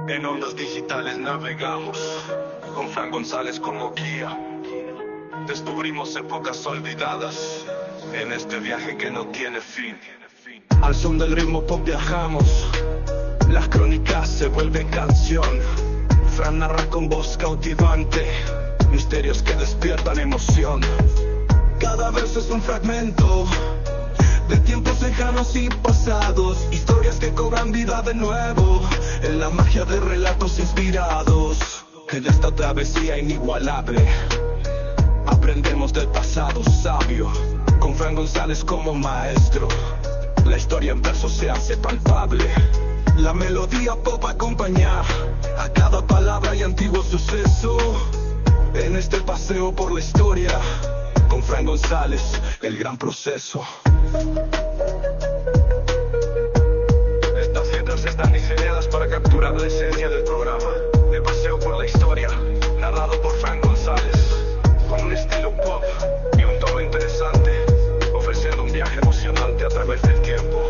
En ondas digitales navegamos, con Fran González como guía. Descubrimos épocas olvidadas, en este viaje que no tiene fin. Al son del ritmo pop viajamos, las crónicas se vuelven canción. Fran narra con voz cautivante, misterios que despiertan emoción. Cada verso es un fragmento de tiempos lejanos y pasados, historias que cobran vida de nuevo, en la magia de relatos inspirados. En esta travesía inigualable, aprendemos del pasado sabio, con Fran González como maestro. La historia en verso se hace palpable, la melodía pop acompaña a cada palabra y antiguo suceso. En este paseo por la historia, con Fran González, el gran proceso. Estas letras están diseñadas para capturar la esencia del programa. De paseo por la historia, narrado por Fran González, con un estilo pop y un tono interesante, ofreciendo un viaje emocionante a través del tiempo.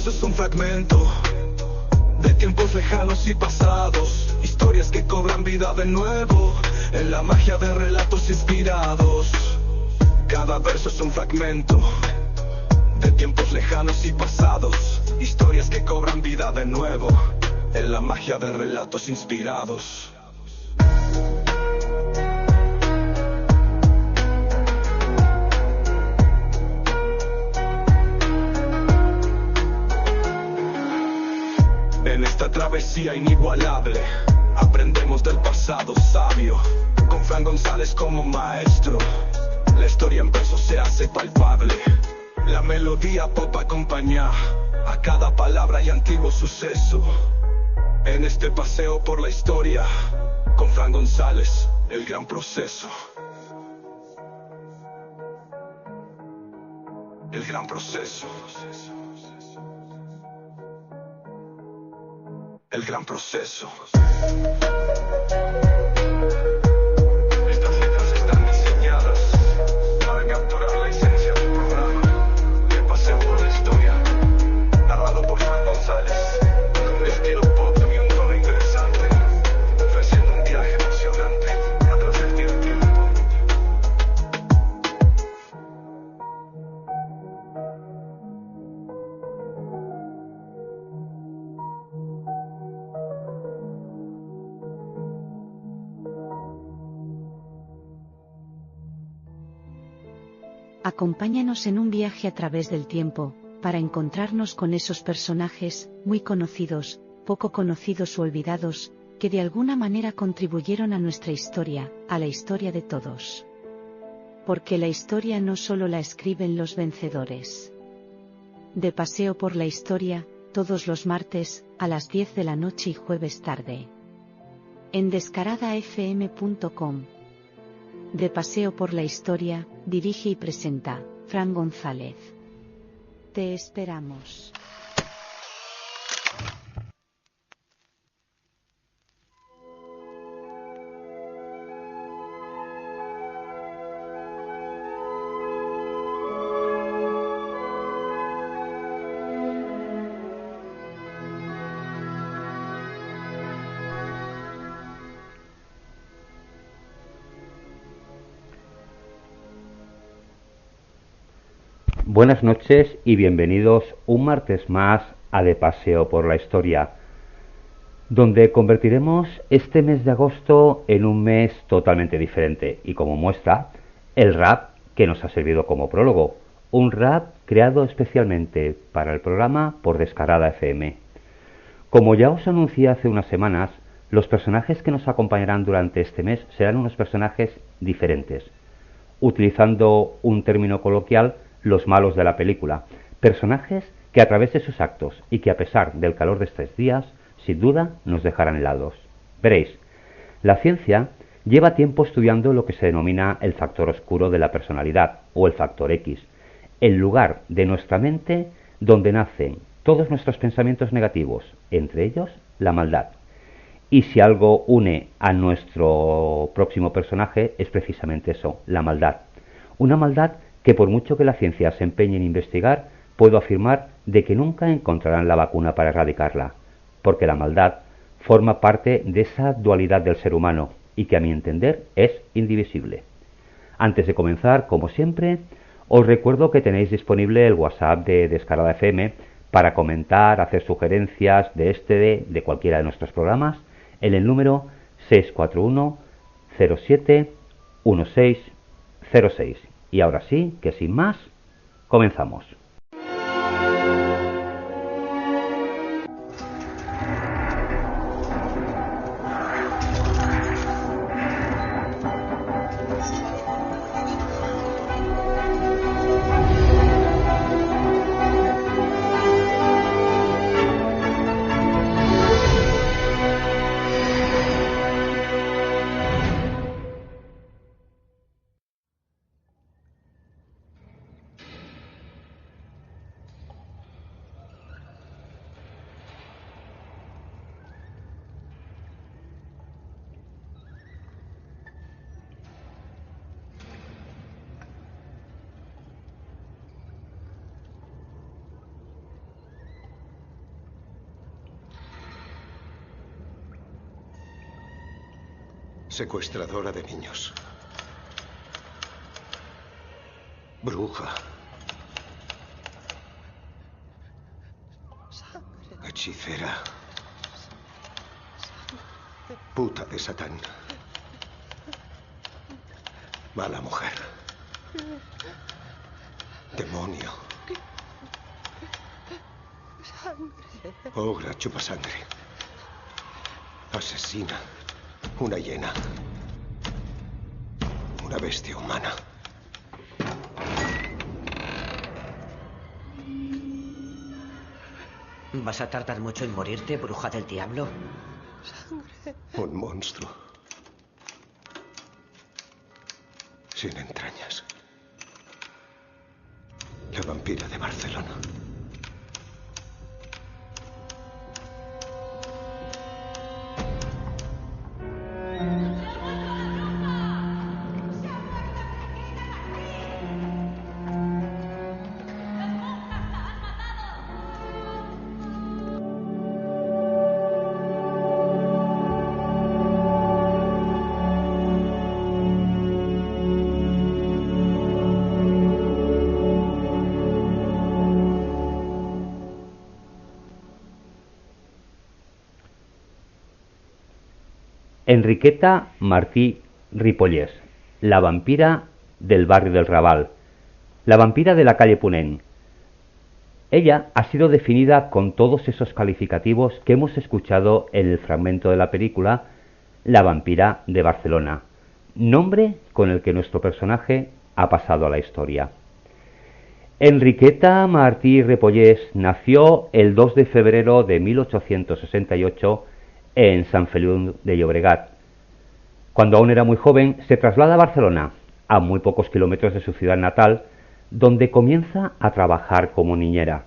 Es un fragmento de tiempos lejanos y pasados, historias que cobran vida de nuevo, en la magia de relatos inspirados. Cada verso es un fragmento de tiempos lejanos y pasados, historias que cobran vida de nuevo, en la magia de relatos inspirados. En esta travesía inigualable, aprendemos del pasado sabio, con Fran González como maestro. La historia en verso se hace palpable, la melodía pop acompaña a cada palabra y antiguo suceso. En este paseo por la historia, con Fran González, el gran proceso. El gran proceso. El gran proceso. Estas letras están diseñadas para capturar la esencia del programa. El paseo por la historia, narrado por Fran González, con un estilo pop y un tono interesante, ofreciendo un viaje emocionante a través del tiempo. Acompáñanos en un viaje a través del tiempo, para encontrarnos con esos personajes, muy conocidos, poco conocidos o olvidados, que de alguna manera contribuyeron a nuestra historia, a la historia de todos. Porque la historia no solo la escriben los vencedores. De paseo por la historia, todos los martes, a las 10 de la noche y jueves tarde. En descaradafm.com. De paseo por la historia, dirige y presenta, Fran González. Te esperamos. Buenas noches y bienvenidos un martes más a De Paseo por la Historia, donde convertiremos este mes de agosto en un mes totalmente diferente y como muestra, el rap que nos ha servido como prólogo, un rap creado especialmente para el programa por Descarada FM. Como ya os anuncié hace unas semanas, los personajes que nos acompañarán durante este mes serán unos personajes diferentes, utilizando un término coloquial, los malos de la película, personajes que a través de sus actos y que a pesar del calor de estos días, sin duda nos dejarán helados. Veréis, la ciencia lleva tiempo estudiando lo que se denomina el factor oscuro de la personalidad, o el factor X, el lugar de nuestra mente donde nacen todos nuestros pensamientos negativos, entre ellos la maldad. Y si algo une a nuestro próximo personaje es precisamente eso, la maldad. Una maldad que por mucho que la ciencia se empeñe en investigar, puedo afirmar de que nunca encontrarán la vacuna para erradicarla, porque la maldad forma parte de esa dualidad del ser humano y que a mi entender es indivisible. Antes de comenzar, como siempre, os recuerdo que tenéis disponible el WhatsApp de Descarada FM para comentar, hacer sugerencias de cualquiera de nuestros programas en el número 641 07 1606. Y ahora sí, que sin más, comenzamos. Secuestradora de niños. Bruja. Hechicera. Puta de Satán. Mala mujer. Demonio. Ogra chupasangre. Asesina. Una hiena. Una bestia humana. ¿Vas a tardar mucho en morirte, bruja del diablo? Un monstruo. Sin entrañas. La vampira de Barcelona. Enriqueta Martí Ripollès, la vampira del barrio del Raval, la vampira de la calle Ponent. Ella ha sido definida con todos esos calificativos que hemos escuchado en el fragmento de la película La vampira de Barcelona, nombre con el que nuestro personaje ha pasado a la historia. Enriqueta Martí Ripollès nació el 2 de febrero de 1868 en Sant Feliu de Llobregat. Cuando aún era muy joven, se traslada a Barcelona, a muy pocos kilómetros de su ciudad natal, donde comienza a trabajar como niñera.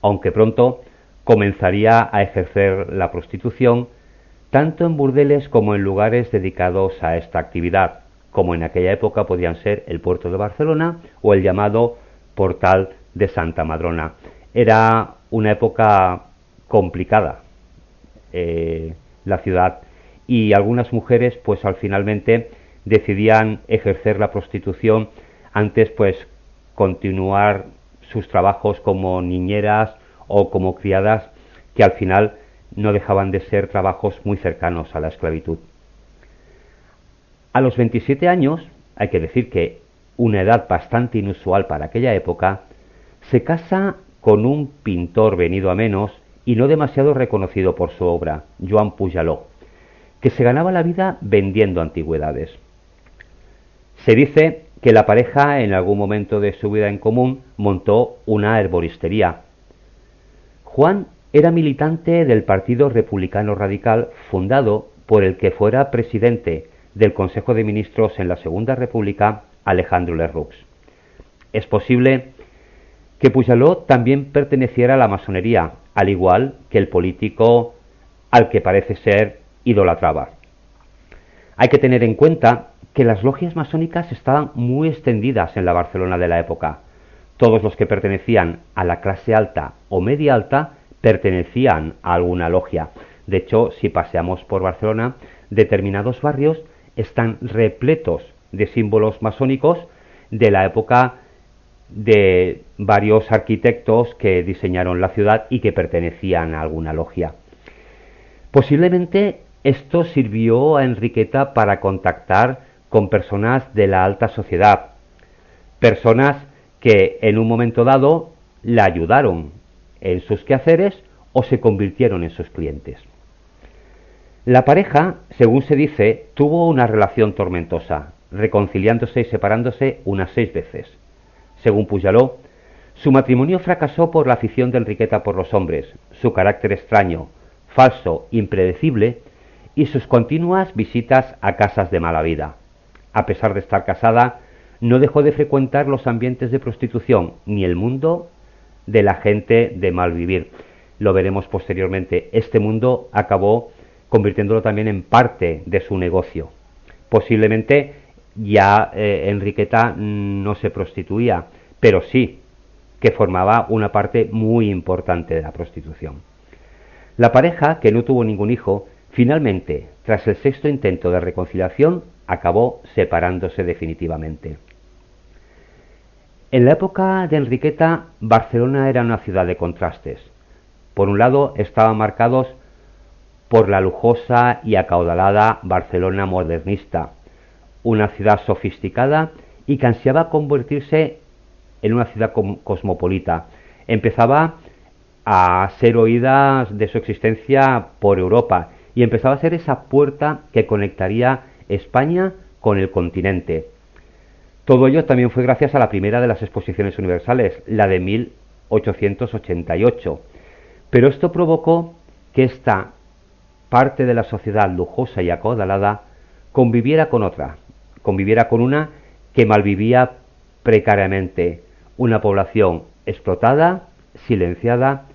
Aunque pronto comenzaría a ejercer la prostitución, tanto en burdeles como en lugares dedicados a esta actividad, como en aquella época podían ser el puerto de Barcelona o el llamado Portal de Santa Madrona. Era una época complicada, la ciudad, y algunas mujeres pues al finalmente decidían ejercer la prostitución antes pues continuar sus trabajos como niñeras o como criadas, que al final no dejaban de ser trabajos muy cercanos a la esclavitud. A los 27 años, hay que decir que una edad bastante inusual para aquella época, se casa con un pintor venido a menos y no demasiado reconocido por su obra, Joan Pujaló, que se ganaba la vida vendiendo antigüedades. Se dice que la pareja en algún momento de su vida en común montó una herboristería. Juan era militante del Partido Republicano Radical, fundado por el que fuera presidente del Consejo de Ministros en la Segunda República, Alejandro Lerroux. Es posible que Pujoló también perteneciera a la masonería, al igual que el político al que parece ser idolatraba. Hay que tener en cuenta que las logias masónicas estaban muy extendidas en la Barcelona de la época. Todos los que pertenecían a la clase alta o media alta pertenecían a alguna logia. De hecho, si paseamos por Barcelona, determinados barrios están repletos de símbolos masónicos de la época de varios arquitectos que diseñaron la ciudad y que pertenecían a alguna logia. Posiblemente esto sirvió a Enriqueta para contactar con personas de la alta sociedad, personas que en un momento dado la ayudaron en sus quehaceres o se convirtieron en sus clientes. La pareja, según se dice, tuvo una relación tormentosa, reconciliándose y separándose unas 6 veces. Según Pujoló, su matrimonio fracasó por la afición de Enriqueta por los hombres, su carácter extraño, falso, impredecible y sus continuas visitas a casas de mala vida. A pesar de estar casada, no dejó de frecuentar los ambientes de prostitución ni el mundo de la gente de mal vivir. Lo veremos posteriormente. Este mundo acabó convirtiéndolo también en parte de su negocio. Posiblemente ya Enriqueta no se prostituía, pero sí que formaba una parte muy importante de la prostitución. La pareja, que no tuvo ningún hijo, finalmente, tras el 6º intento de reconciliación, acabó separándose definitivamente. En la época de Enriqueta, Barcelona era una ciudad de contrastes. Por un lado, estaban marcados por la lujosa y acaudalada Barcelona modernista, una ciudad sofisticada y que ansiaba convertirse en una ciudad cosmopolita. Empezaba a ser oída de su existencia por Europa y empezaba a ser esa puerta que conectaría España con el continente. Todo ello también fue gracias a la primera de las exposiciones universales, la de 1888. Pero esto provocó que esta parte de la sociedad lujosa y acaudalada conviviera con otra, conviviera con una que malvivía precariamente, una población explotada, silenciada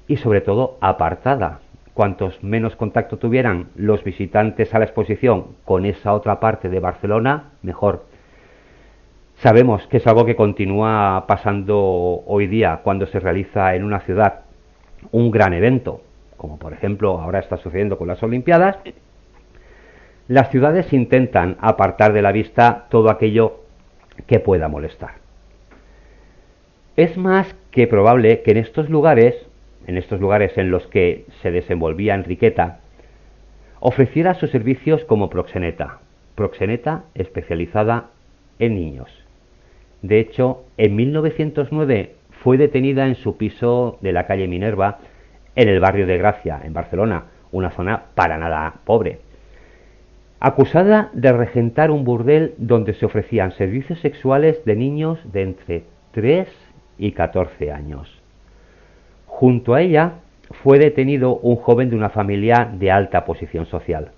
y sobre todo apartada. Cuantos menos contacto tuvieran los visitantes a la exposición con esa otra parte de Barcelona, mejor. Sabemos que es algo que continúa pasando hoy día cuando se realiza en una ciudad un gran evento, como por ejemplo ahora está sucediendo con las Olimpiadas. Las ciudades intentan apartar de la vista todo aquello que pueda molestar. Es más que probable que en estos lugares en los que se desenvolvía Enriqueta, ofreciera sus servicios como proxeneta especializada en niños. De hecho, en 1909 fue detenida en su piso de la calle Minerva, en el barrio de Gracia, en Barcelona, una zona para nada pobre, acusada de regentar un burdel donde se ofrecían servicios sexuales de niños de entre 3 y 14 años. Junto a ella fue detenido un joven de una familia de alta posición social.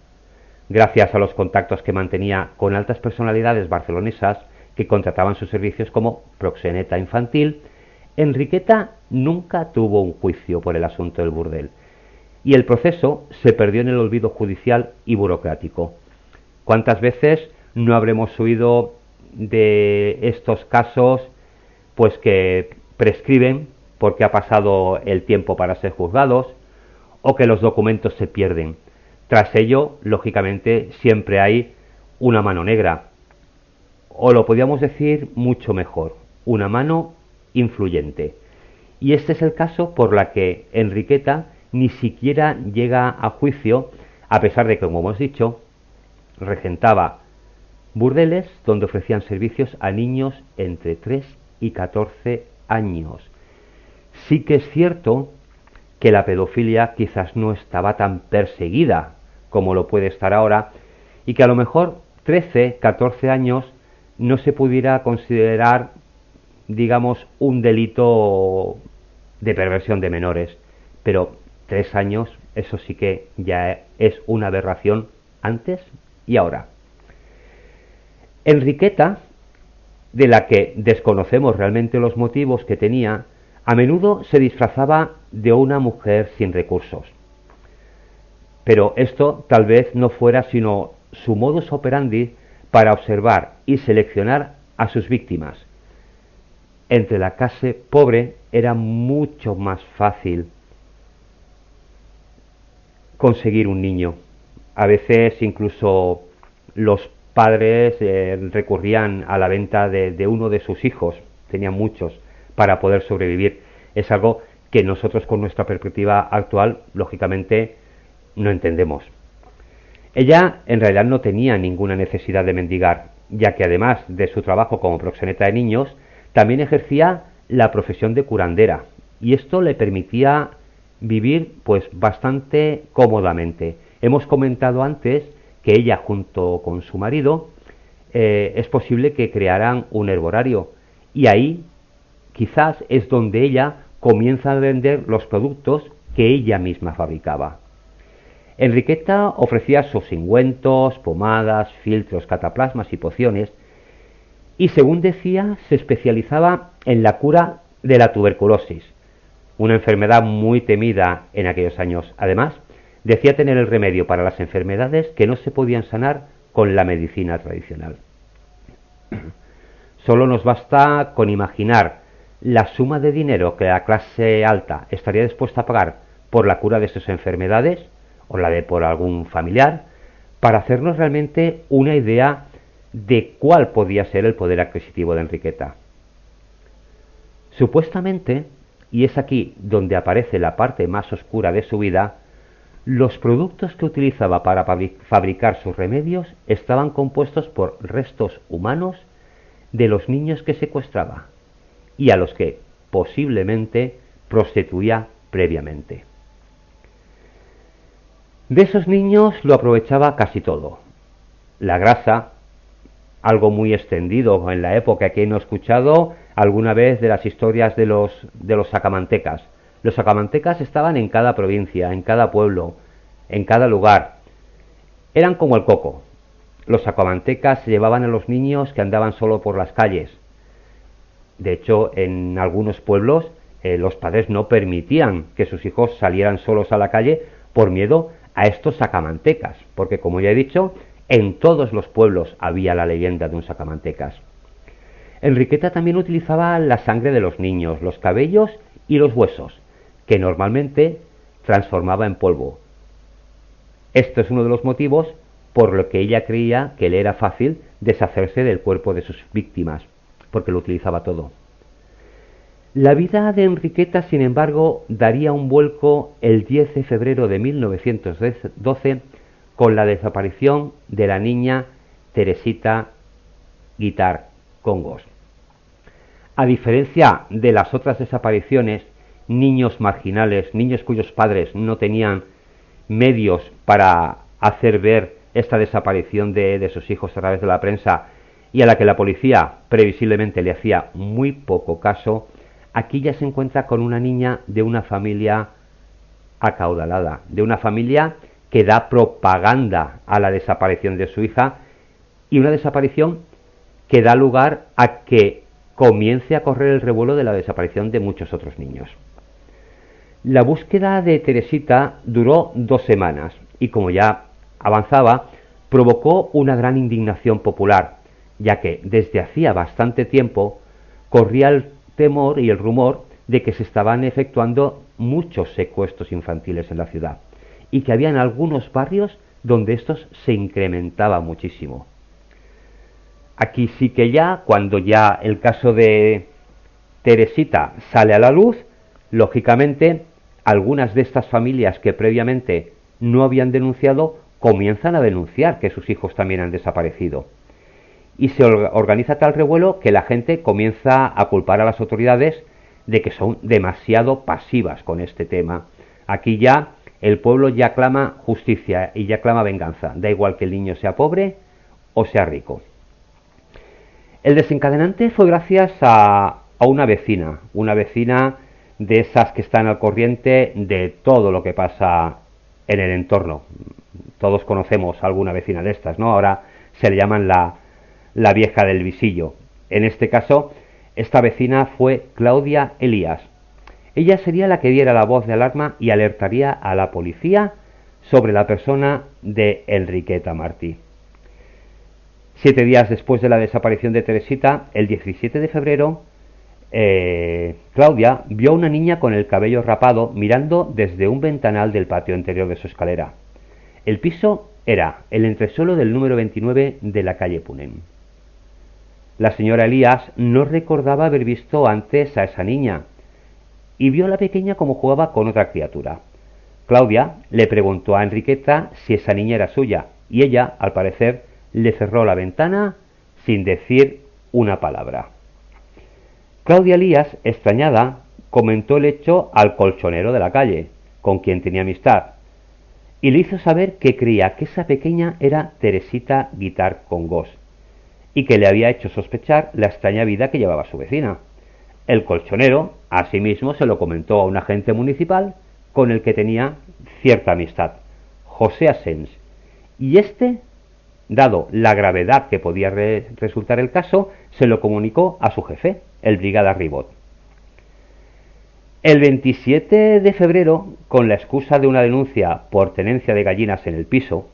Gracias a los contactos que mantenía con altas personalidades barcelonesas que contrataban sus servicios como proxeneta infantil, Enriqueta nunca tuvo un juicio por el asunto del burdel y el proceso se perdió en el olvido judicial y burocrático. ¿Cuántas veces no habremos oído de estos casos pues que prescriben porque ha pasado el tiempo para ser juzgados o que los documentos se pierden? Tras ello, lógicamente, siempre hay una mano negra, o lo podríamos decir mucho mejor, una mano influyente. Y este es el caso por la que Enriqueta ni siquiera llega a juicio, a pesar de que, como hemos dicho, regentaba burdeles donde ofrecían servicios a niños entre 3 y 14 años. Sí que es cierto que la pedofilia quizás no estaba tan perseguida como lo puede estar ahora y que a lo mejor 13, 14 años no se pudiera considerar, digamos, un delito de perversión de menores, pero 3 años, eso sí que ya es una aberración antes y ahora. Enriqueta, de la que desconocemos realmente los motivos que tenía, a menudo se disfrazaba de una mujer sin recursos. Pero esto tal vez no fuera sino su modus operandi para observar y seleccionar a sus víctimas. Entre la clase pobre era mucho más fácil conseguir un niño. A veces incluso los padres recurrían a la venta de uno de sus hijos, tenían muchos, para poder sobrevivir. Es algo que nosotros con nuestra perspectiva actual, lógicamente, no entendemos. Ella en realidad no tenía ninguna necesidad de mendigar, ya que además de su trabajo como proxeneta de niños, también ejercía la profesión de curandera, y esto le permitía vivir pues bastante cómodamente. Hemos comentado antes que ella junto con su marido es posible que crearan un herborario, y ahí quizás es donde ella comienza a vender los productos que ella misma fabricaba. Enriqueta ofrecía sus ungüentos, pomadas, filtros, cataplasmas y pociones, y según decía, se especializaba en la cura de la tuberculosis, una enfermedad muy temida en aquellos años. Además, decía tener el remedio para las enfermedades que no se podían sanar con la medicina tradicional. Solo nos basta con imaginar la suma de dinero que la clase alta estaría dispuesta a pagar por la cura de sus enfermedades, o la de por algún familiar, para hacernos realmente una idea de cuál podía ser el poder adquisitivo de Enriqueta. Supuestamente, y es aquí donde aparece la parte más oscura de su vida, los productos que utilizaba para fabricar sus remedios estaban compuestos por restos humanos de los niños que secuestraba y a los que posiblemente prostituía previamente. De esos niños lo aprovechaba casi todo. La grasa, algo muy extendido en la época, que he escuchado alguna vez de las historias de los sacamantecas. Los sacamantecas estaban en cada provincia, en cada pueblo, en cada lugar. Eran como el coco. Los sacamantecas se llevaban a los niños que andaban solo por las calles. De hecho, en algunos pueblos los padres no permitían que sus hijos salieran solos a la calle por miedo a estos sacamantecas, porque como ya he dicho, en todos los pueblos había la leyenda de un sacamantecas. Enriqueta también utilizaba la sangre de los niños, los cabellos y los huesos, que normalmente transformaba en polvo. Esto es uno de los motivos por lo que ella creía que le era fácil deshacerse del cuerpo de sus víctimas, porque lo utilizaba todo. La vida de Enriqueta, sin embargo, daría un vuelco el 10 de febrero de 1912 con la desaparición de la niña Teresita Guitar Congos. A diferencia de las otras desapariciones, niños marginales, niños cuyos padres no tenían medios para hacer ver esta desaparición de sus hijos a través de la prensa y a la que la policía previsiblemente le hacía muy poco caso, aquí ya se encuentra con una niña de una familia acaudalada, de una familia que da propaganda a la desaparición de su hija, y una desaparición que da lugar a que comience a correr el revuelo de la desaparición de muchos otros niños. La búsqueda de Teresita duró 2 semanas y, como ya avanzaba, provocó una gran indignación popular, ya que desde hacía bastante tiempo corría el temor y el rumor de que se estaban efectuando muchos secuestros infantiles en la ciudad y que había en algunos barrios donde estos se incrementaban muchísimo. Aquí sí que ya, cuando ya el caso de Teresita sale a la luz, lógicamente algunas de estas familias que previamente no habían denunciado comienzan a denunciar que sus hijos también han desaparecido. Y se organiza tal revuelo que la gente comienza a culpar a las autoridades de que son demasiado pasivas con este tema. Aquí ya el pueblo ya clama justicia y ya clama venganza, da igual que el niño sea pobre o sea rico. El desencadenante fue gracias a una vecina de esas que están al corriente de todo lo que pasa en el entorno. Todos conocemos a alguna vecina de estas, ¿no? Ahora se le llaman la la vieja del visillo. En este caso, esta vecina fue Claudia Elías. Ella sería la que diera la voz de alarma y alertaría a la policía sobre la persona de Enriqueta Martí. 7 días después de la desaparición de Teresita, el 17 de febrero, Claudia vio a una niña con el cabello rapado mirando desde un ventanal del patio interior de su escalera. El piso era el entresuelo del número 29 de la calle Punem. La señora Elías no recordaba haber visto antes a esa niña y vio a la pequeña como jugaba con otra criatura. Claudia le preguntó a Enriqueta si esa niña era suya y ella, al parecer, le cerró la ventana sin decir una palabra. Claudia Elías, extrañada, comentó el hecho al colchonero de la calle, con quien tenía amistad, y le hizo saber que creía que esa pequeña era Teresita Guitar Congos, y que le había hecho sospechar la extraña vida que llevaba su vecina. El colchonero, asimismo, se lo comentó a un agente municipal con el que tenía cierta amistad, José Asens, y este, dado la gravedad que podía resultar el caso, se lo comunicó a su jefe, el brigada Ribot. El 27 de febrero, con la excusa de una denuncia por tenencia de gallinas en el piso,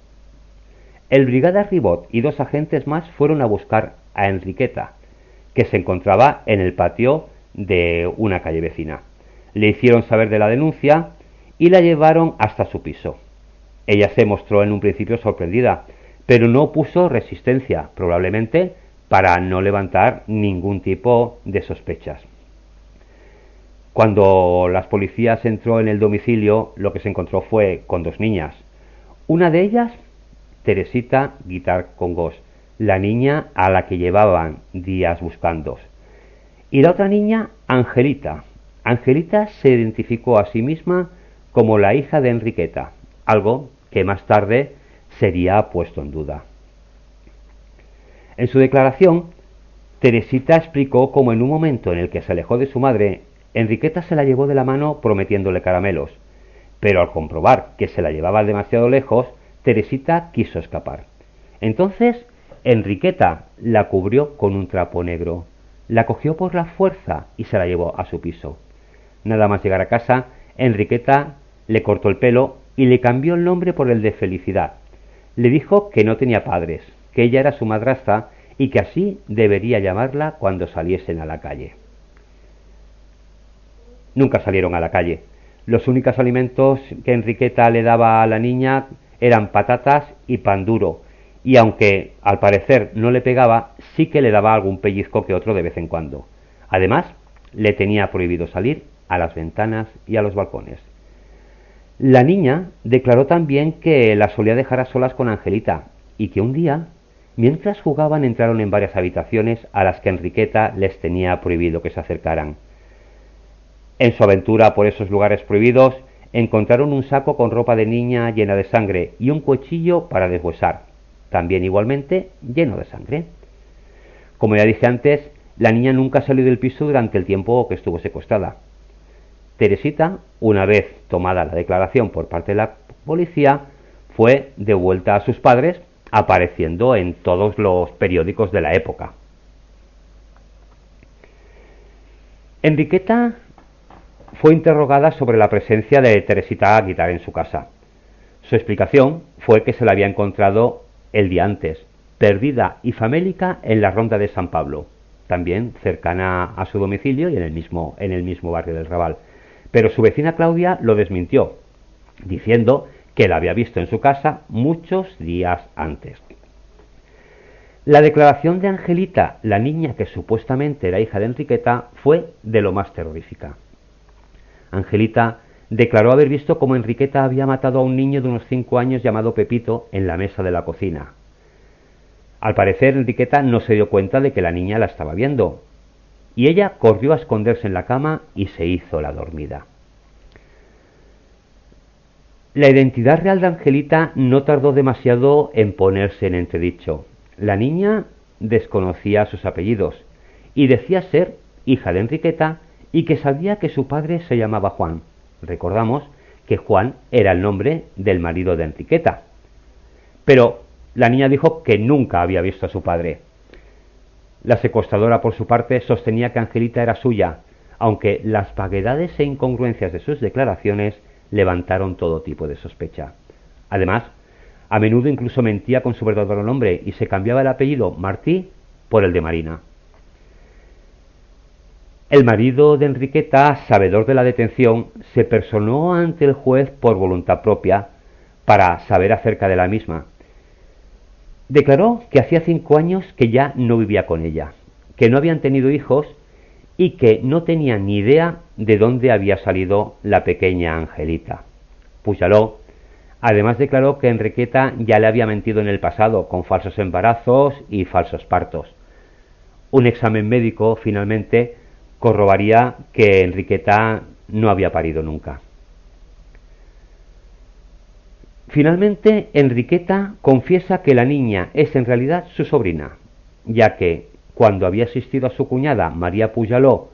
el brigada Ribot y 2 agentes más fueron a buscar a Enriqueta, que se encontraba en el patio de una calle vecina. Le hicieron saber de la denuncia y la llevaron hasta su piso. Ella se mostró en un principio sorprendida, pero no opuso resistencia, probablemente para no levantar ningún tipo de sospechas. Cuando las policías entró en el domicilio, lo que se encontró fue con 2 niñas. Una de ellas, Teresita Guitar Congos, la niña a la que llevaban días buscando. Y la otra niña, Angelita. Angelita se identificó a sí misma como la hija de Enriqueta, algo que más tarde sería puesto en duda. En su declaración, Teresita explicó cómo en un momento en el que se alejó de su madre, Enriqueta se la llevó de la mano prometiéndole caramelos, pero al comprobar que se la llevaba demasiado lejos, Teresita quiso escapar. Entonces, Enriqueta la cubrió con un trapo negro, la cogió por la fuerza y se la llevó a su piso. Nada más llegar a casa, Enriqueta le cortó el pelo y le cambió el nombre por el de Felicidad. Le dijo que no tenía padres, que ella era su madrastra y que así debería llamarla cuando saliesen a la calle. Nunca salieron a la calle. Los únicos alimentos que Enriqueta le daba a la niña eran patatas y pan duro, y aunque al parecer no le pegaba, sí que le daba algún pellizco que otro de vez en cuando. Además, le tenía prohibido salir a las ventanas y a los balcones. La niña declaró también que la solía dejar a solas con Angelita y que un día, mientras jugaban, entraron en varias habitaciones a las que Enriqueta les tenía prohibido que se acercaran. En su aventura por esos lugares prohibidos, encontraron un saco con ropa de niña llena de sangre y un cuchillo para deshuesar, también igualmente lleno de sangre. Como ya dije antes, la niña nunca salió del piso durante el tiempo que estuvo secuestrada. Teresita, una vez tomada la declaración por parte de la policía, fue devuelta a sus padres, apareciendo en todos los periódicos de la época. Enriqueta fue interrogada sobre la presencia de Teresita Guitar en su casa. Su explicación fue que se la había encontrado el día antes, perdida y famélica en la ronda de San Pablo, también cercana a su domicilio y en el mismo barrio del Raval. Pero su vecina Claudia lo desmintió, diciendo que la había visto en su casa muchos días antes. La declaración de Angelita, la niña que supuestamente era hija de Enriqueta, fue de lo más terrorífica. Angelita declaró haber visto cómo Enriqueta había matado a un niño de unos 5 años llamado Pepito en la mesa de la cocina. Al parecer, Enriqueta no se dio cuenta de que la niña la estaba viendo, y ella corrió a esconderse en la cama y se hizo la dormida. La identidad real de Angelita no tardó demasiado en ponerse en entredicho. La niña desconocía sus apellidos y decía ser hija de Enriqueta y que sabía que su padre se llamaba Juan. Recordamos que Juan era el nombre del marido de Enriqueta. Pero la niña dijo que nunca había visto a su padre. La secuestradora, por su parte, sostenía que Angelita era suya, aunque las vaguedades e incongruencias de sus declaraciones levantaron todo tipo de sospecha. Además, a menudo incluso mentía con su verdadero nombre y se cambiaba el apellido Martí por el de Marina. El marido de Enriqueta, sabedor de la detención, se personó ante el juez por voluntad propia para saber acerca de la misma. Declaró que hacía 5 años que ya no vivía con ella, que no habían tenido hijos y que no tenía ni idea de dónde había salido la pequeña Angelita. Pujalló además declaró que Enriqueta ya le había mentido en el pasado con falsos embarazos y falsos partos. Un examen médico finalmente corroboraría que Enriqueta no había parido nunca. Finalmente, Enriqueta confiesa que la niña es en realidad su sobrina, ya que cuando había asistido a su cuñada María Pujalló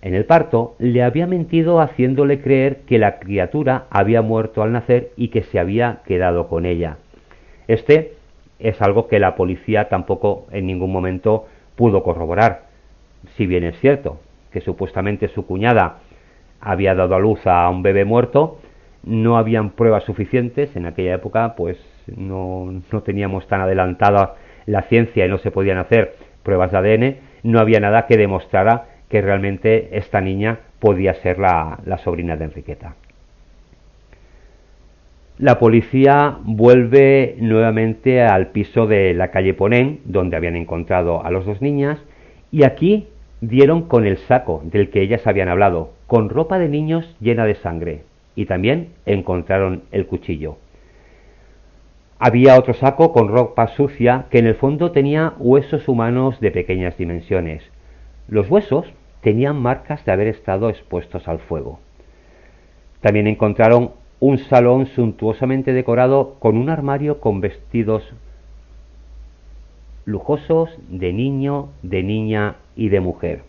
en el parto, le había mentido haciéndole creer que la criatura había muerto al nacer y que se había quedado con ella. Este es algo que la policía tampoco en ningún momento pudo corroborar. Si bien es cierto que supuestamente su cuñada había dado a luz a un bebé muerto, no habían pruebas suficientes. En aquella época pues no teníamos tan adelantada la ciencia y no se podían hacer pruebas de ADN, no había nada que demostrara que realmente esta niña podía ser la sobrina de Enriqueta. La policía vuelve nuevamente al piso de la calle Ponent, donde habían encontrado a las 2 niñas, y aquí dieron con el saco del que ellas habían hablado, con ropa de niños llena de sangre, y también encontraron el cuchillo. Había otro saco con ropa sucia que en el fondo tenía huesos humanos de pequeñas dimensiones. Los huesos tenían marcas de haber estado expuestos al fuego. También encontraron un salón suntuosamente decorado con un armario con vestidos lujosos de niño, de niña y de mujer.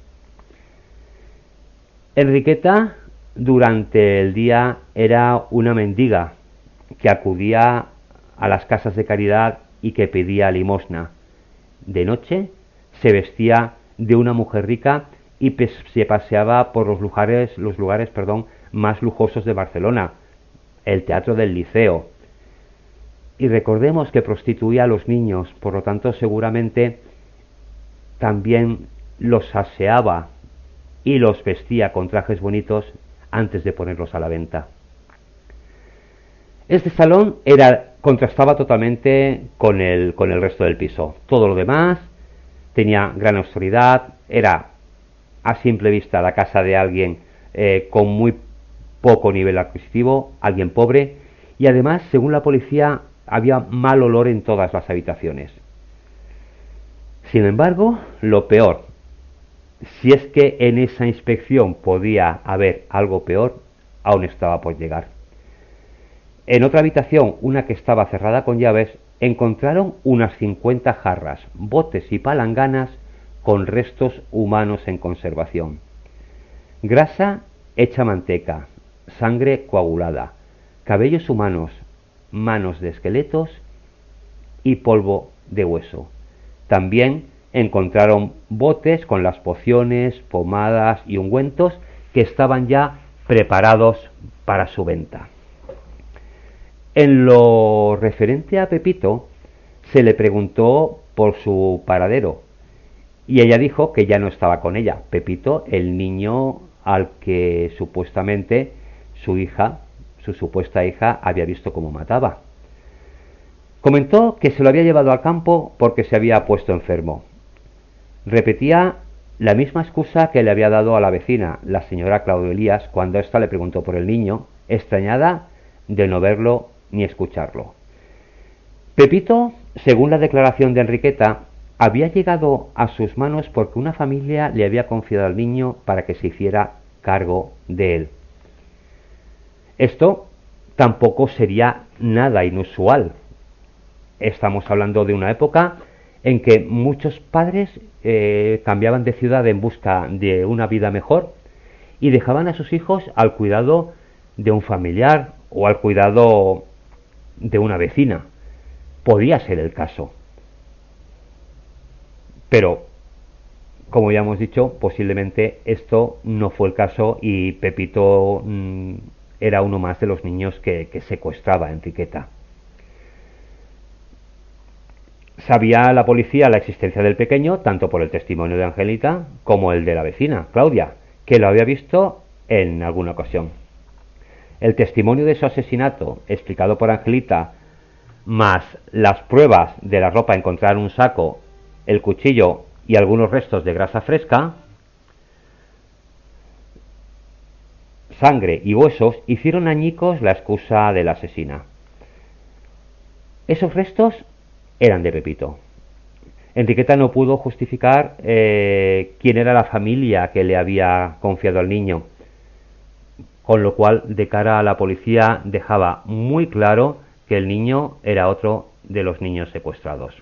Enriqueta durante el día era una mendiga que acudía a las casas de caridad y que pedía limosna. De noche se vestía de una mujer rica y se paseaba por los lugares más lujosos de Barcelona, el Teatro del Liceo. Y recordemos que prostituía a los niños, por lo tanto seguramente también los aseaba y los vestía con trajes bonitos antes de ponerlos a la venta. Este salón contrastaba totalmente con el resto del piso. Todo lo demás tenía gran austeridad, era a simple vista la casa de alguien con muy poco nivel adquisitivo, alguien pobre, y además, según la policía, había mal olor en todas las habitaciones. Sin embargo, lo peor, si es que en esa inspección podía haber algo peor, aún estaba por llegar. En otra habitación, una que estaba cerrada con llaves, encontraron unas 50 jarras, botes y palanganas con restos humanos en conservación. Grasa hecha manteca, sangre coagulada, cabellos humanos, manos de esqueletos y polvo de hueso. También encontraron botes con las pociones, pomadas y ungüentos que estaban ya preparados para su venta. En lo referente a Pepito, se le preguntó por su paradero y ella dijo que ya no estaba con ella. Pepito, el niño al que supuestamente su supuesta hija, había visto cómo mataba. Comentó que se lo había llevado al campo porque se había puesto enfermo. Repetía la misma excusa que le había dado a la vecina, la señora Claudia Elías, cuando ésta le preguntó por el niño, extrañada de no verlo ni escucharlo. Pepito, según la declaración de Enriqueta, había llegado a sus manos porque una familia le había confiado al niño para que se hiciera cargo de él. Esto tampoco sería nada inusual. Estamos hablando de una época en que muchos padres cambiaban de ciudad en busca de una vida mejor y dejaban a sus hijos al cuidado de un familiar o al cuidado de una vecina. Podía ser el caso. Pero como ya hemos dicho, posiblemente esto no fue el caso y Pepito era uno más de los niños que secuestraba Enriqueta. Sabía la policía la existencia del pequeño, tanto por el testimonio de Angelita como el de la vecina, Claudia, que lo había visto en alguna ocasión. El testimonio de su asesinato, explicado por Angelita, más las pruebas de la ropa encontrada en un saco, el cuchillo y algunos restos de grasa fresca, sangre y huesos, hicieron añicos la excusa de la asesina. Esos restos eran de Pepito. Enriqueta no pudo justificar quién era la familia que le había confiado al niño, con lo cual, de cara a la policía, dejaba muy claro que el niño era otro de los niños secuestrados.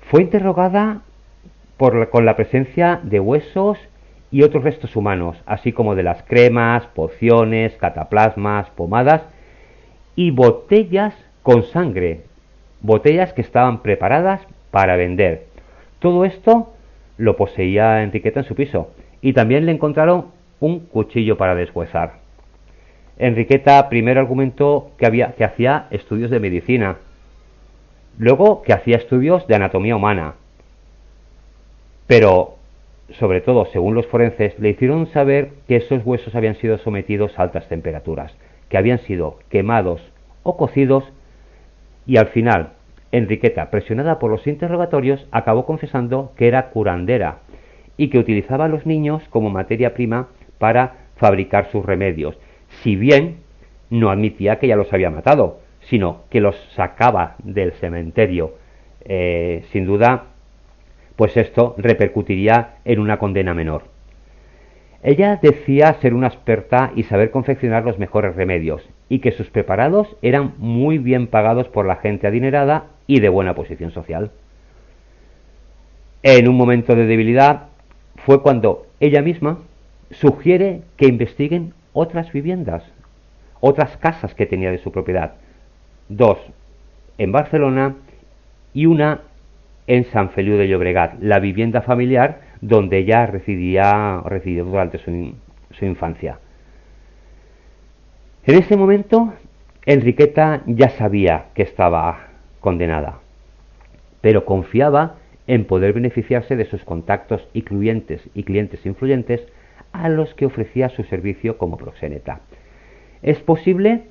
Fue interrogada con la presencia de huesos y otros restos humanos, así como de las cremas, pociones, cataplasmas, pomadas y botellas con sangre, botellas que estaban preparadas para vender. Todo esto lo poseía Enriqueta en su piso y también le encontraron un cuchillo para deshuesar. Enriqueta primero argumentó que hacía estudios de medicina, luego que hacía estudios de anatomía humana, pero sobre todo, según los forenses, le hicieron saber que esos huesos habían sido sometidos a altas temperaturas, que habían sido quemados o cocidos, y al final Enriqueta, presionada por los interrogatorios, acabó confesando que era curandera y que utilizaba a los niños como materia prima para fabricar sus remedios, si bien no admitía que ya los había matado, sino que los sacaba del cementerio. Sin duda, pues esto repercutiría en una condena menor. Ella decía ser una experta y saber confeccionar los mejores remedios, y que sus preparados eran muy bien pagados por la gente adinerada y de buena posición social. En un momento de debilidad fue cuando ella misma sugiere que investiguen otras viviendas, otras casas que tenía de su propiedad, 2 en Barcelona y una en San Feliu de Llobregat, la vivienda familiar donde ella residió durante su infancia. En ese momento, Enriqueta ya sabía que estaba condenada, pero confiaba en poder beneficiarse de sus contactos y clientes influyentes a los que ofrecía su servicio como proxeneta. Es posible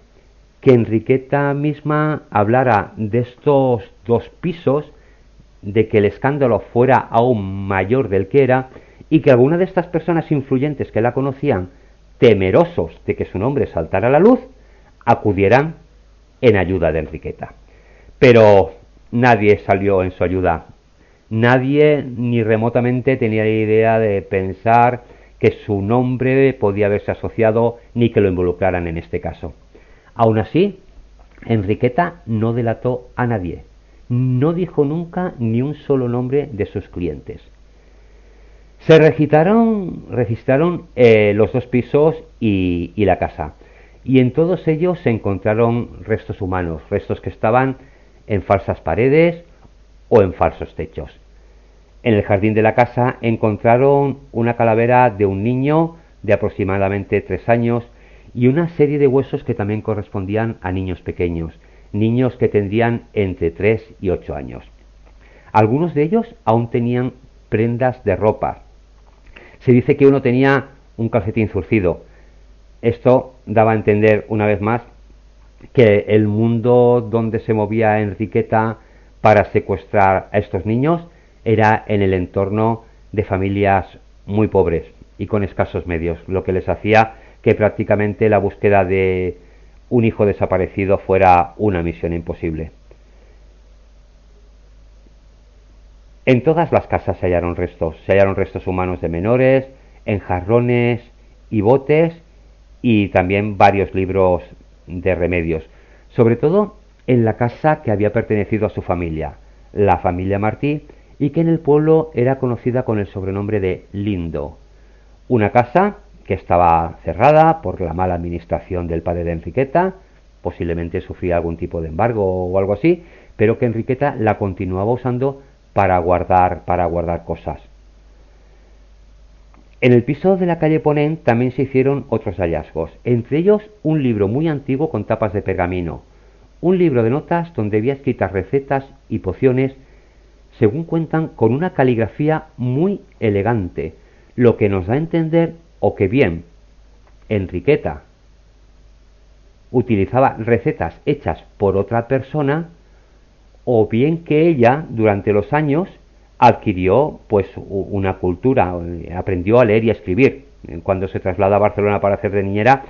que Enriqueta misma hablara de estos 2 pisos, de que el escándalo fuera aún mayor del que era, y que alguna de estas personas influyentes que la conocían, temerosos de que su nombre saltara a la luz, acudieran en ayuda de Enriqueta. Pero nadie salió en su ayuda. Nadie ni remotamente tenía la idea de pensar que su nombre podía haberse asociado ni que lo involucraran en este caso. Aún así, Enriqueta no delató a nadie. No dijo nunca ni un solo nombre de sus clientes. Se registraron los 2 pisos y la casa, y en todos ellos se encontraron restos humanos, restos que estaban en falsas paredes o en falsos techos. En el jardín de la casa encontraron una calavera de un niño de aproximadamente 3 años y una serie de huesos que también correspondían a niños pequeños, niños que tendrían entre 3 y 8 años. Algunos de ellos aún tenían prendas de ropa. Se dice que uno tenía un calcetín zurcido. Esto daba a entender, una vez más, que el mundo donde se movía Enriqueta para secuestrar a estos niños era en el entorno de familias muy pobres y con escasos medios, lo que les hacía que prácticamente la búsqueda de un hijo desaparecido fuera una misión imposible. En todas las casas se hallaron restos humanos de menores, en jarrones y botes, y también varios libros de remedios, sobre todo en la casa que había pertenecido a su familia, la familia Martí, y que en el pueblo era conocida con el sobrenombre de Lindo. Una casa que estaba cerrada por la mala administración del padre de Enriqueta, posiblemente sufría algún tipo de embargo o algo así, pero que Enriqueta la continuaba usando para guardar cosas. En el piso de la calle Ponent también se hicieron otros hallazgos, entre ellos un libro muy antiguo con tapas de pergamino, un libro de notas donde había escritas recetas y pociones, según cuentan, con una caligrafía muy elegante, lo que nos da a entender o que bien Enriqueta utilizaba recetas hechas por otra persona, o bien que ella durante los años adquirió pues una cultura, aprendió a leer y a escribir. Cuando se traslada a Barcelona para hacer de niñera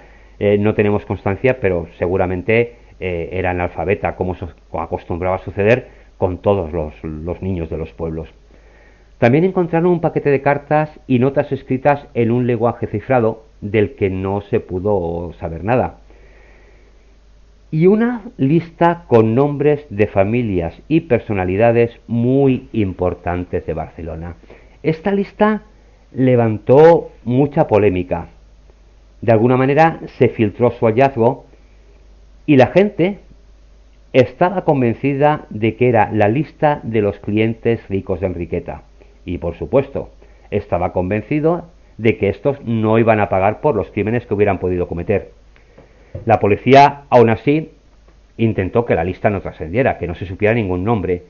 no tenemos constancia, pero seguramente era analfabeta, como acostumbraba a suceder con todos los niños de los pueblos. También encontraron un paquete de cartas y notas escritas en un lenguaje cifrado del que no se pudo saber nada, y una lista con nombres de familias y personalidades muy importantes de Barcelona. Esta lista levantó mucha polémica. De alguna manera se filtró su hallazgo y la gente estaba convencida de que era la lista de los clientes ricos de Enriqueta. Y por supuesto, estaba convencido de que estos no iban a pagar por los crímenes que hubieran podido cometer. La policía, aún así, intentó que la lista no trascendiera, que no se supiera ningún nombre,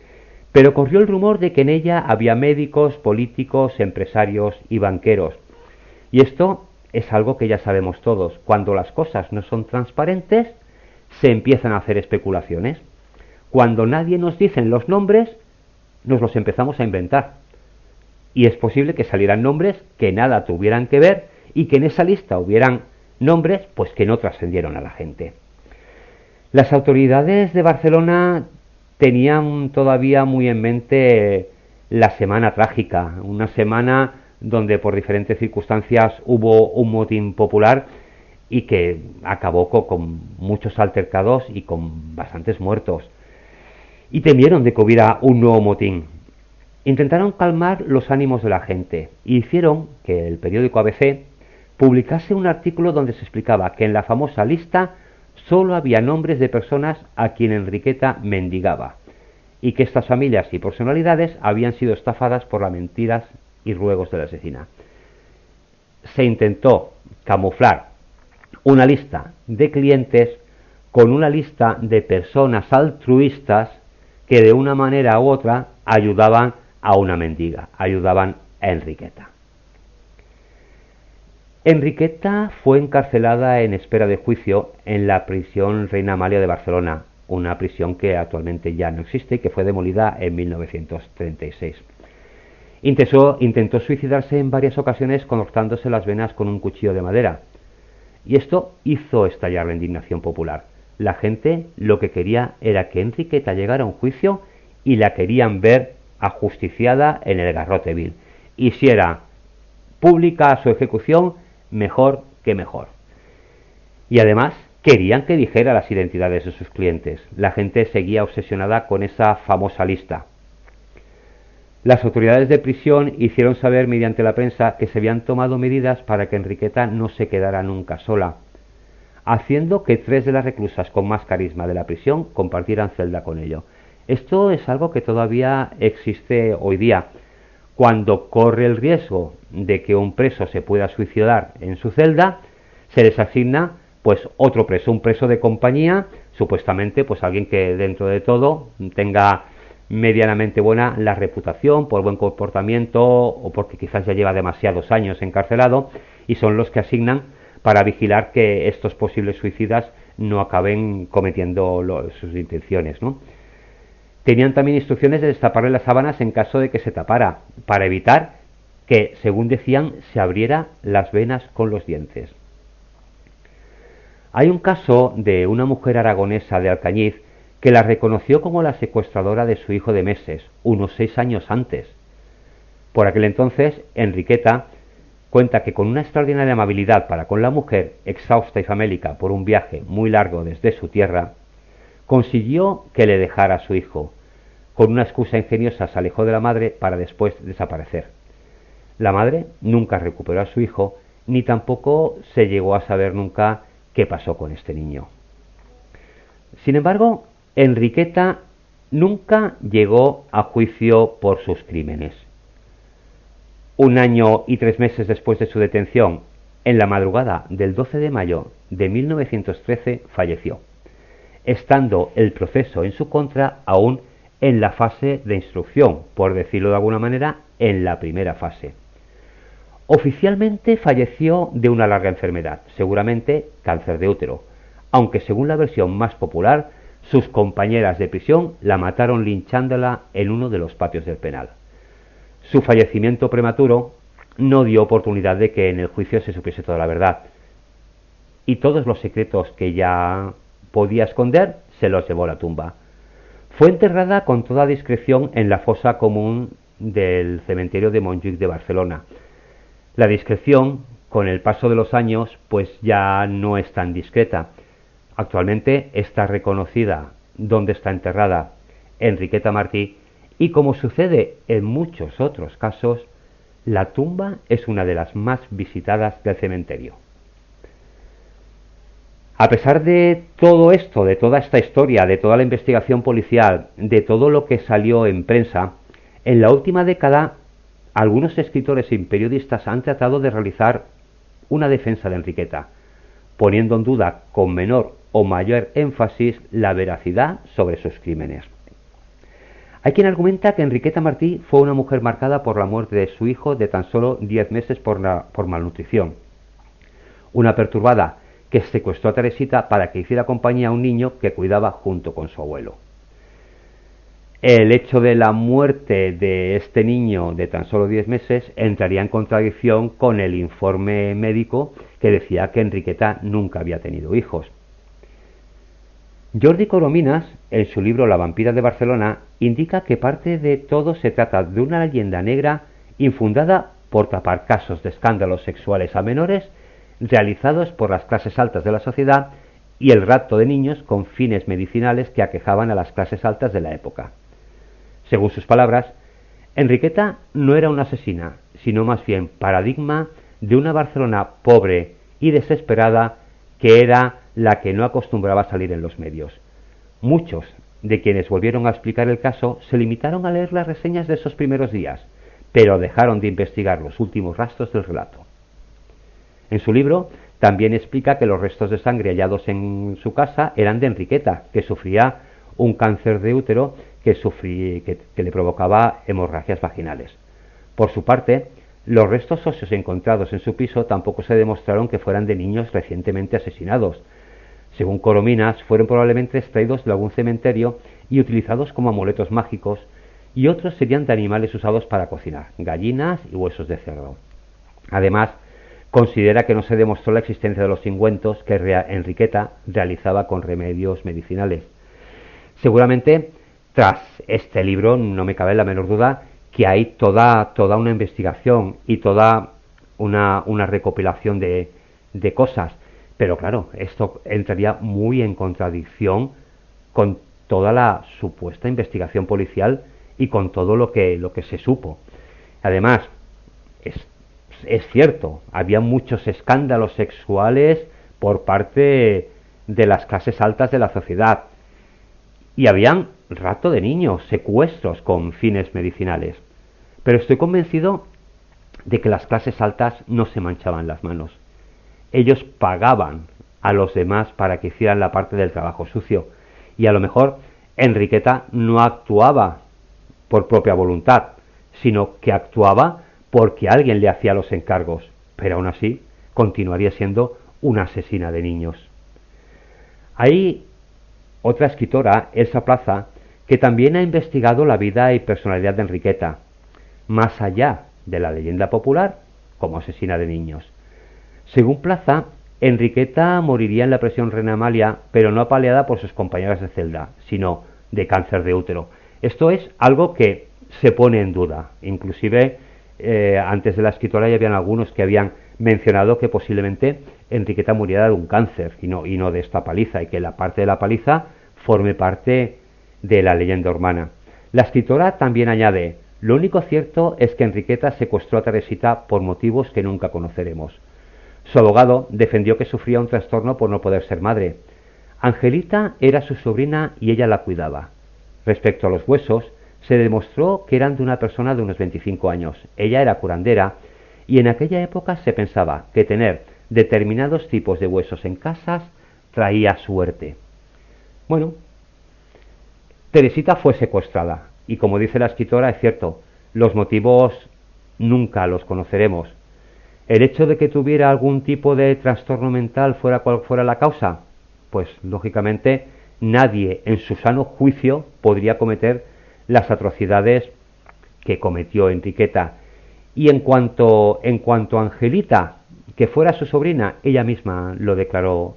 pero corrió el rumor de que en ella había médicos, políticos, empresarios y banqueros. Y esto es algo que ya sabemos todos. Cuando las cosas no son transparentes, se empiezan a hacer especulaciones. Cuando nadie nos dice los nombres, nos los empezamos a inventar. Y es posible que salieran nombres que nada tuvieran que ver y que en esa lista hubieran nombres pues que no trascendieron a la gente. Las autoridades de Barcelona tenían todavía muy en mente la semana trágica, una semana donde por diferentes circunstancias hubo un motín popular y que acabó con muchos altercados y con bastantes muertos. Y temieron de que hubiera un nuevo motín. Intentaron calmar los ánimos de la gente y hicieron que el periódico ABC publicase un artículo donde se explicaba que en la famosa lista solo había nombres de personas a quien Enriqueta mendigaba y que estas familias y personalidades habían sido estafadas por las mentiras y ruegos de la asesina. Se intentó camuflar una lista de clientes con una lista de personas altruistas que de una manera u otra ayudaban a una mendiga, ayudaban a Enriqueta. Enriqueta fue encarcelada en espera de juicio en la prisión Reina Amalia de Barcelona, una prisión que actualmente ya no existe y que fue demolida en 1936. Intentó suicidarse en varias ocasiones cortándose las venas con un cuchillo de madera, y esto hizo estallar la indignación popular. La gente lo que quería era que Enriqueta llegara a un juicio y la querían ver ajusticiada en el garrote vil, y si era pública su ejecución, mejor que mejor. Y además querían que dijera las identidades de sus clientes. La gente seguía obsesionada con esa famosa lista. Las autoridades de prisión hicieron saber mediante la prensa que se habían tomado medidas para que Enriqueta no se quedara nunca sola, haciendo que 3 de las reclusas con más carisma de la prisión compartieran celda con ello. Esto es algo que todavía existe hoy día. Cuando corre el riesgo de que un preso se pueda suicidar en su celda, se les asigna pues otro preso, un preso de compañía, supuestamente pues alguien que dentro de todo tenga medianamente buena la reputación, por buen comportamiento o porque quizás ya lleva demasiados años encarcelado, y son los que asignan para vigilar que estos posibles suicidas no acaben cometiendo sus intenciones, ¿no? Tenían también instrucciones de destaparle las sábanas en caso de que se tapara, para evitar que, según decían, se abriera las venas con los dientes. Hay un caso de una mujer aragonesa de Alcañiz que la reconoció como la secuestradora de su hijo de meses, unos 6 años antes. Por aquel entonces, Enriqueta cuenta que con una extraordinaria amabilidad para con la mujer, exhausta y famélica por un viaje muy largo desde su tierra, consiguió que le dejara a su hijo. Con una excusa ingeniosa se alejó de la madre para después desaparecer. La madre nunca recuperó a su hijo, ni tampoco se llegó a saber nunca qué pasó con este niño. Sin embargo, Enriqueta nunca llegó a juicio por sus crímenes. Un año y 3 meses después de su detención, en la madrugada del 12 de mayo de 1913 falleció, estando el proceso en su contra aún en la fase de instrucción, por decirlo de alguna manera, en la primera fase. Oficialmente falleció de una larga enfermedad, seguramente cáncer de útero, aunque según la versión más popular, sus compañeras de prisión la mataron linchándola en uno de los patios del penal. Su fallecimiento prematuro no dio oportunidad de que en el juicio se supiese toda la verdad, y todos los secretos que ya podía esconder se los llevó a la tumba. Fue enterrada con toda discreción en la fosa común del cementerio de Montjuïc de Barcelona. La discreción, con el paso de los años, pues ya no es tan discreta. Actualmente está reconocida dónde está enterrada Enriqueta Martí, y como sucede en muchos otros casos, la tumba es una de las más visitadas del cementerio. A pesar de todo esto, de toda esta historia, de toda la investigación policial, de todo lo que salió en prensa, en la última década algunos escritores y periodistas han tratado de realizar una defensa de Enriqueta, poniendo en duda con menor o mayor énfasis la veracidad sobre sus crímenes. Hay quien argumenta que Enriqueta Martí fue una mujer marcada por la muerte de su hijo de tan solo 10 meses por malnutrición. Una perturbada que secuestró a Teresita para que hiciera compañía a un niño que cuidaba junto con su abuelo. El hecho de la muerte de este niño de tan solo 10 meses entraría en contradicción con el informe médico que decía que Enriqueta nunca había tenido hijos. Jordi Corominas, en su libro La vampira de Barcelona, indica que parte de todo se trata de una leyenda negra infundada por tapar casos de escándalos sexuales a menores realizados por las clases altas de la sociedad y el rapto de niños con fines medicinales que aquejaban a las clases altas de la época. Según sus palabras, Enriqueta no era una asesina, sino más bien paradigma de una Barcelona pobre y desesperada que era la que no acostumbraba a salir en los medios. Muchos de quienes volvieron a explicar el caso se limitaron a leer las reseñas de esos primeros días, pero dejaron de investigar los últimos rastros del relato. En su libro también explica que los restos de sangre hallados en su casa eran de Enriqueta, que sufría un cáncer de útero que le provocaba hemorragias vaginales. Por su parte, los restos óseos encontrados en su piso tampoco se demostraron que fueran de niños recientemente asesinados. Según Corominas, fueron probablemente extraídos de algún cementerio y utilizados como amuletos mágicos, y otros serían de animales usados para cocinar, gallinas y huesos de cerdo. Además, considera que no se demostró la existencia de los ungüentos que Enriqueta realizaba con remedios medicinales. Seguramente, tras este libro, no me cabe la menor duda que hay toda una investigación y toda una recopilación de cosas. Pero claro, esto entraría muy en contradicción con toda la supuesta investigación policial y con todo lo que se supo. Además, es cierto, había muchos escándalos sexuales por parte de las clases altas de la sociedad. Y habían rapto de niños, secuestros con fines medicinales. Pero estoy convencido de que las clases altas no se manchaban las manos. Ellos pagaban a los demás para que hicieran la parte del trabajo sucio. Y a lo mejor Enriqueta no actuaba por propia voluntad, sino que actuaba porque alguien le hacía los encargos. Pero aún así continuaría siendo una asesina de niños. Hay otra escritora, Elsa Plaza, que también ha investigado la vida y personalidad de Enriqueta, más allá de la leyenda popular, como asesina de niños. Según Plaza, Enriqueta moriría en la prisión Reina Amalia, pero no apaleada por sus compañeras de celda, sino de cáncer de útero. Esto es algo que se pone en duda. Inclusive, antes de la escritora ya habían algunos que habían mencionado que posiblemente Enriqueta muriera de un cáncer y no de esta paliza, y que la parte de la paliza forme parte de la leyenda urbana. La escritora también añade: lo único cierto es que Enriqueta secuestró a Teresita por motivos que nunca conoceremos. Su abogado defendió que sufría un trastorno por no poder ser madre. Angelita era su sobrina y ella la cuidaba. Respecto a los huesos, se demostró que eran de una persona de unos 25 años. Ella era curandera y en aquella época se pensaba que tener determinados tipos de huesos en casas traía suerte. Bueno, Teresita fue secuestrada y, como dice la escritora, es cierto, los motivos nunca los conoceremos. El hecho de que tuviera algún tipo de trastorno mental, fuera cual fuera la causa, pues lógicamente nadie en su sano juicio podría cometer las atrocidades que cometió Enriqueta. Y en cuanto a Angelita, que fuera su sobrina, ella misma lo declaró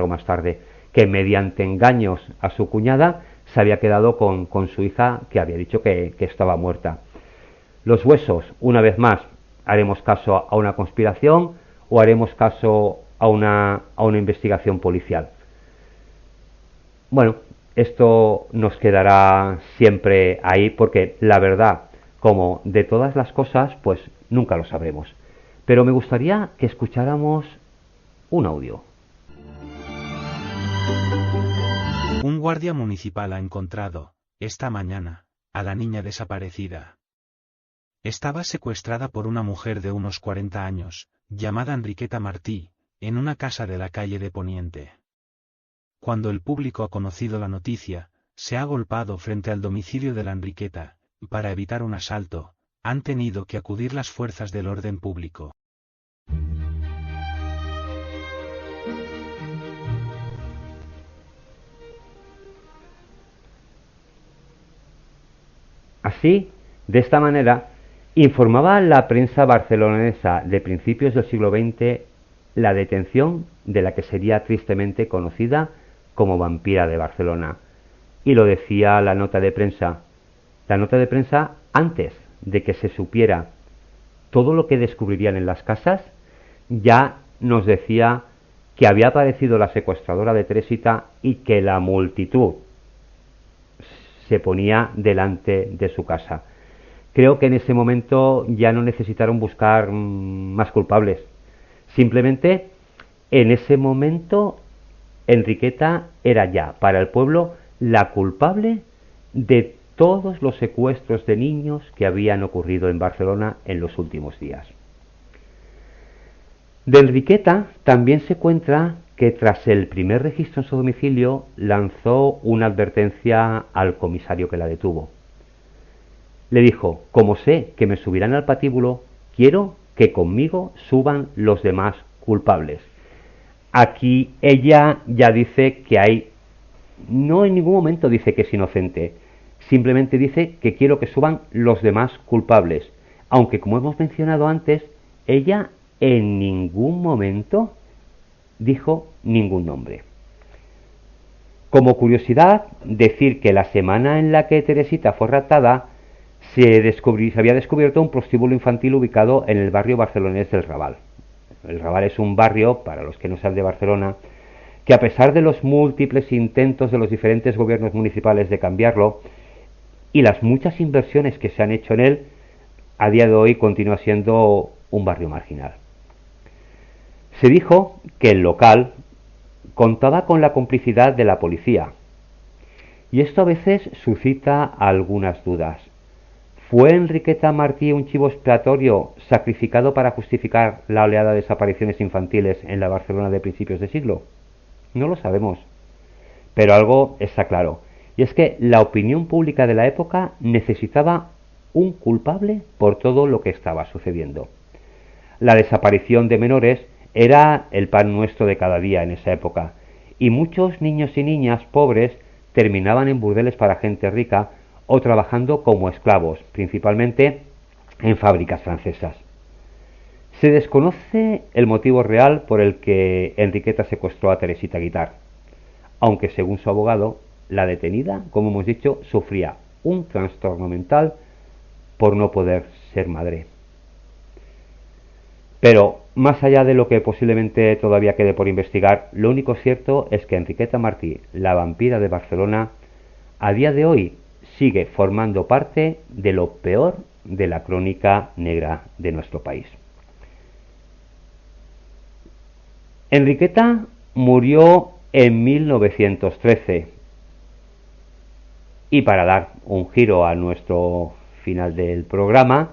más tarde, que mediante engaños a su cuñada se había quedado con su hija, que había dicho que estaba muerta. Los huesos, una vez más, ¿haremos caso a una conspiración o haremos caso a una investigación policial? Bueno, esto nos quedará siempre ahí porque la verdad, como de todas las cosas, pues nunca lo sabremos. Pero me gustaría que escucháramos un audio. Un guardia municipal ha encontrado, esta mañana, a la niña desaparecida. Estaba secuestrada por una mujer de unos 40 años, llamada Enriqueta Martí, en una casa de la calle de Poniente. Cuando el público ha conocido la noticia, se ha agolpado frente al domicilio de la Enriqueta, y para evitar un asalto, han tenido que acudir las fuerzas del orden público. Así, de esta manera, informaba la prensa barcelonesa de principios del siglo XX la detención de la que sería tristemente conocida como vampira de Barcelona. Y lo decía la nota de prensa. La nota de prensa, antes de que se supiera todo lo que descubrirían en las casas, ya nos decía que había aparecido la secuestradora de Teresita y que la multitud se ponía delante de su casa. Creo que en ese momento ya no necesitaron buscar más culpables. Simplemente, en ese momento, Enriqueta era ya, para el pueblo, la culpable de todos los secuestros de niños que habían ocurrido en Barcelona en los últimos días. De Enriqueta también se cuenta que tras el primer registro en su domicilio lanzó una advertencia al comisario que la detuvo. Le dijo: como sé que me subirán al patíbulo, quiero que conmigo suban los demás culpables. Aquí ella ya dice que no en ningún momento dice que es inocente, simplemente dice que quiero que suban los demás culpables, aunque, como hemos mencionado antes, ella en ningún momento dijo ningún nombre. Como curiosidad, decir que la semana en la que Teresita fue raptada se había descubierto un prostíbulo infantil ubicado en el barrio barcelonés del Raval. El Raval es un barrio, para los que no sean de Barcelona, que a pesar de los múltiples intentos de los diferentes gobiernos municipales de cambiarlo y las muchas inversiones que se han hecho en él, a día de hoy continúa siendo un barrio marginal. Se dijo que el local contaba con la complicidad de la policía, y esto a veces suscita algunas dudas. ¿Fue Enriqueta Martí un chivo expiatorio sacrificado para justificar la oleada de desapariciones infantiles en la Barcelona de principios de siglo? No lo sabemos, pero algo está claro, y es que la opinión pública de la época necesitaba un culpable por todo lo que estaba sucediendo. La desaparición de menores era el pan nuestro de cada día en esa época, y muchos niños y niñas pobres terminaban en burdeles para gente rica o trabajando como esclavos, principalmente en fábricas francesas. Se desconoce el motivo real por el que Enriqueta secuestró a Teresita Guitart, aunque según su abogado, la detenida, como hemos dicho, sufría un trastorno mental por no poder ser madre. Pero, más allá de lo que posiblemente todavía quede por investigar, lo único cierto es que Enriqueta Martí, la vampira de Barcelona, a día de hoy sigue formando parte de lo peor de la crónica negra de nuestro país. Enriqueta murió en 1913 Y para dar un giro a nuestro final del programa,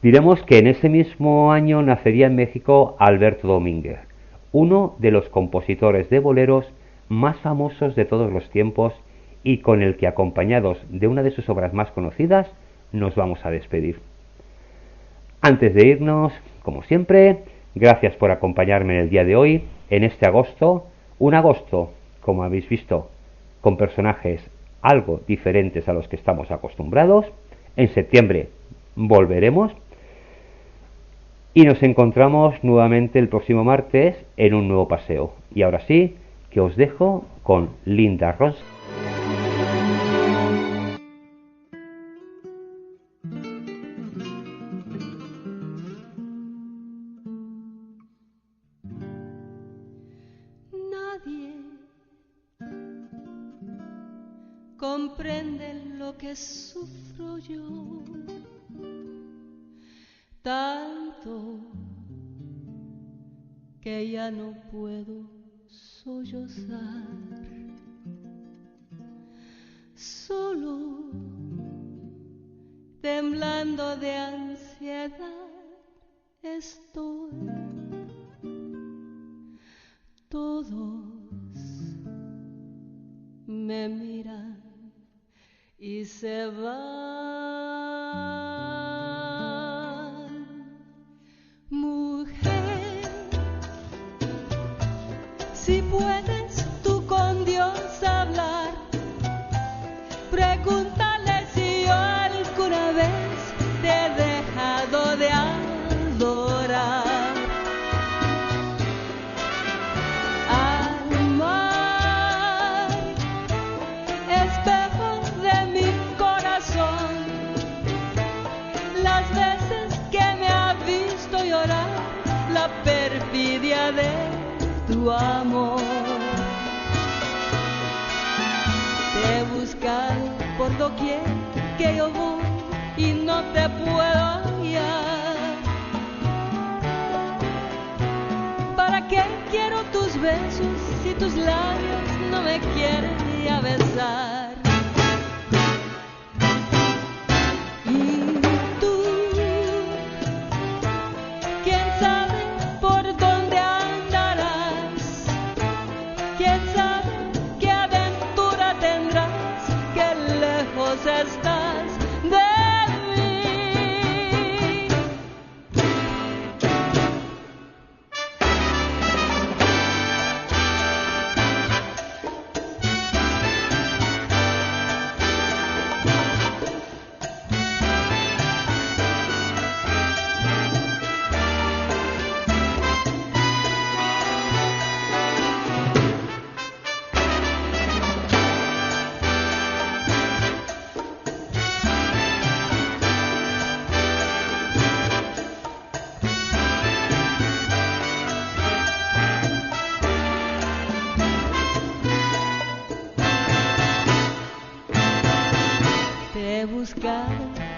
diremos que en ese mismo año nacería en México Alberto Domínguez, uno de los compositores de boleros más famosos de todos los tiempos y con el que, acompañados de una de sus obras más conocidas, nos vamos a despedir. Antes de irnos, como siempre, gracias por acompañarme en el día de hoy, en este agosto, un agosto, como habéis visto, con personajes algo diferentes a los que estamos acostumbrados. En septiembre volveremos y nos encontramos nuevamente el próximo martes en un nuevo paseo. Y ahora sí, que os dejo con Linda Ronstadt. Comprende lo que sufro yo, tanto que ya no puedo sollozar, solo temblando de ansiedad estoy. Todos me miran y se van. Mujer, si puedes tú con Dios hablar, pregúntale si yo alguna vez te he dejado de adorar. La perfidia de tu amor, te he buscado por doquier que yo voy y no te puedo hallar. ¿Para qué quiero tus besos si tus labios no me quieren ni a besar? Estás de mí.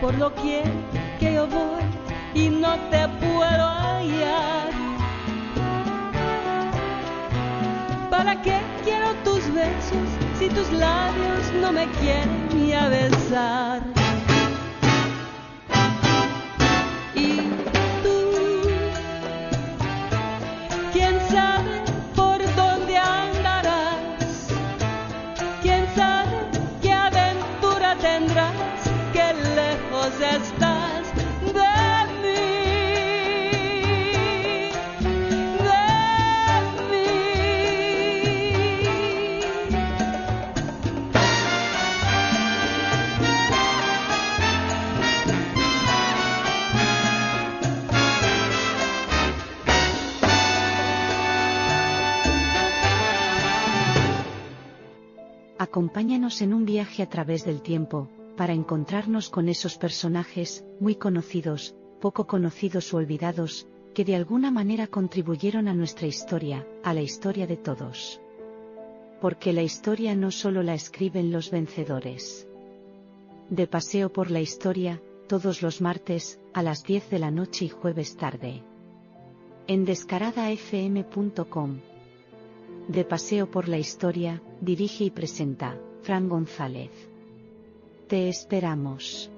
Por lo que yo voy y no te puedo hallar. ¿Para qué quiero tus besos si tus labios no me quieren ni a besar? Y tú, quién sabe por dónde andarás, quién sabe qué aventura tendrás. Qué lejos estás de mí, de mí. Acompáñanos en un viaje a través del tiempo, para encontrarnos con esos personajes, muy conocidos, poco conocidos o olvidados, que de alguna manera contribuyeron a nuestra historia, a la historia de todos. Porque la historia no solo la escriben los vencedores. De paseo por la historia, todos los martes, a las 10 de la noche y jueves tarde. En descaradafm.com. De paseo por la historia, dirige y presenta, Fran González. Te esperamos.